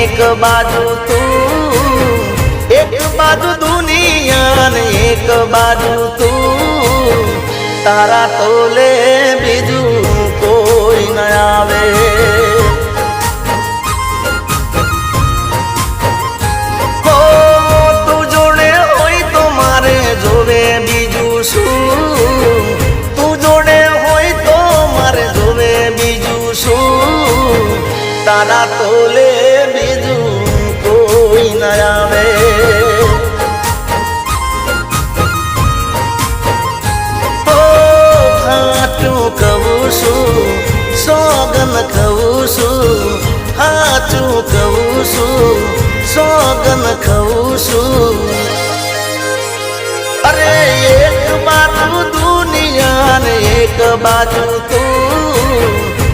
एक बाजू तू एक बाजू दुनिया ने एक बाजू तू तारा तोले बीजू कोई न आवे हो तू जोड़े होई तो मारे जोवे बीजू शू तू जोड़े होई तो मारे जोवे बीजू शू तारा तोले बीजू कोई न आवे हो हाचू कहूं छू सोगन कहूं छू हाचू कहूं छू सोगन कहूं छू अरे एक बाजू दुनिया ने एक बाजू तू